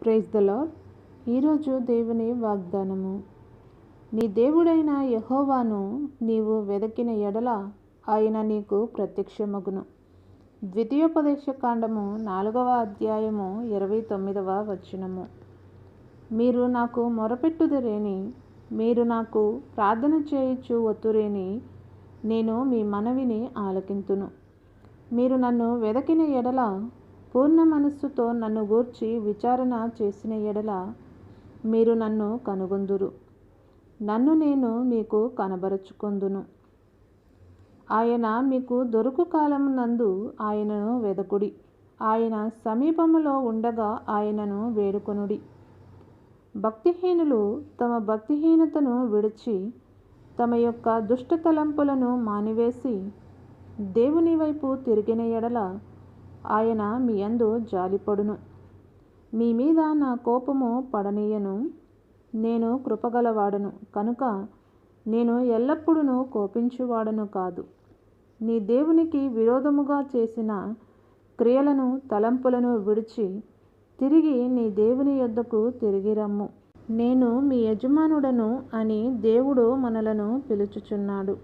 Praise the lord. ఈరోజు దేవుని వాగ్దానము. నీ దేవుడైన యెహోవాను నీవు వెదకిన ఎడల ఆయన నీకు ప్రత్యక్షమగును. ద్వితీయోపదేశకాండము 4వ అధ్యాయము 29వ వచనము. మీరు నాకు మొరపెట్టుదురేని, మీరు నాకు ప్రార్థన చేయుచు వత్తురేని, నేను మీ మనవిని ఆలకింతును. మీరు నన్ను వెదకిన ఎడల, పూర్ణ మనస్సుతో నన్ను గూర్చి విచారణ చేసిన ఎడల మీరు నన్ను కనుగొందురు. నన్ను నేను మీకు కనబరుచుకొందును. ఆయన మీకు దొరుకు కాలమునందు ఆయనను వెదకుడి. ఆయన సమీపములో ఉండగా ఆయనను వేడుకొనుడి. భక్తిహీనులు తమ భక్తిహీనతను విడిచి తమ యొక్క దుష్ట తలంపులను మానివేసి దేవుని వైపు తిరిగిన ఎడల ఆయన మీ యందు జాలిపడును. మీ మీద నా కోపము పడనీయను. నేను కృపగలవాడను కనుక నేను ఎల్లప్పుడూ కోపించువాడను కాదు. నీ దేవునికి విరోధముగా చేసిన క్రియలను తలంపులను విడిచి తిరిగి నీ దేవుని యొద్దకు తిరిగి రమ్ము. నేను మీ యజమానుడను అని దేవుడు మనలను పిలుచుచున్నాడు.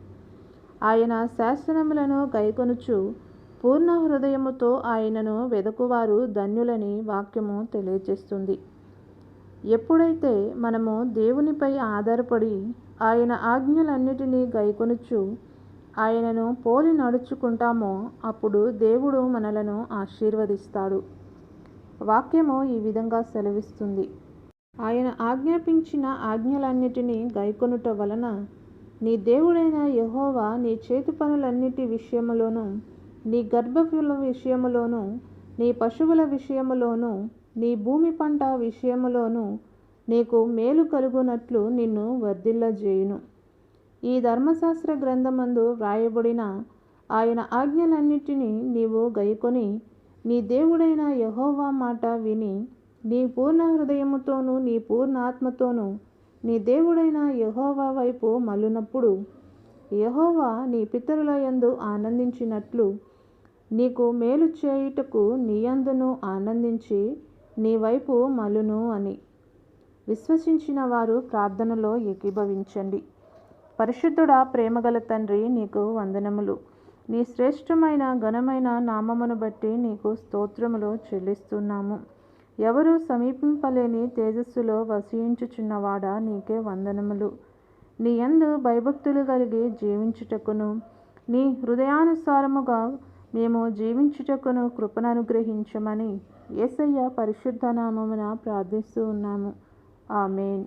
ఆయన శాసనములను గైకొనుచు పూర్ణ హృదయముతో ఆయనను వెదకువారు ధన్యులని వాక్యము తెలియజేస్తుంది. ఎప్పుడైతే మనము దేవునిపై ఆధారపడి ఆయన ఆజ్ఞలన్నిటినీ గైకొనుచు ఆయనను పోలి నడుచుకుంటామో అప్పుడు దేవుడు మనలను ఆశీర్వదిస్తాడు. వాక్యము ఈ విధంగా సెలవిస్తుంది. ఆయన ఆజ్ఞాపించిన ఆజ్ఞలన్నిటినీ గైకొనుట వలన నీ దేవుడైన యెహోవా నీ చేతి పనులన్నిటి విషయములోను, నీ గర్భఫల విషయములోను, నీ పశువుల విషయములోను, నీ భూమి పంట విషయములోను నీకు మేలు కలుగునట్లు నిన్ను వర్ధిల్లజేయును. ఈ ధర్మశాస్త్ర గ్రంథమందు వ్రాయబడిన ఆయన ఆజ్ఞలన్నిటినీ నీవు గైకొని నీ దేవుడైన యెహోవా మాట విని నీ పూర్ణ హృదయముతోనూ నీ పూర్ణ ఆత్మతోనూ నీ దేవుడైన యెహోవా వైపు మళ్ళునప్పుడు యెహోవా నీ పితరుల యందు ఆనందించినట్లు నీకు మేలు చేయుటకు నీ యందును ఆనందించి నీ వైపు మళ్ళును అని. విశ్వసించిన వారు ప్రార్థనలో ఏకీభవించండి. పరిశుద్ధుడా, ప్రేమగల తండ్రి, నీకు వందనములు. నీ శ్రేష్టమైన ఘనమైన నామమును బట్టి నీకు స్తోత్రములు చెల్లిస్తున్నాము. ఎవరు సమీపింపలేని తేజస్సులో వసించుచున్నవాడా, నీకే వందనములు. నీ యందు భయభక్తులు కలిగి జీవించుటకును నీ హృదయానుసారముగా మేము జీవించుటకును కృపను అనుగ్రహించమని యేసయ్య పరిశుద్ధ నామమున ప్రార్థిస్తూ ఉన్నాము. ఆమేన్.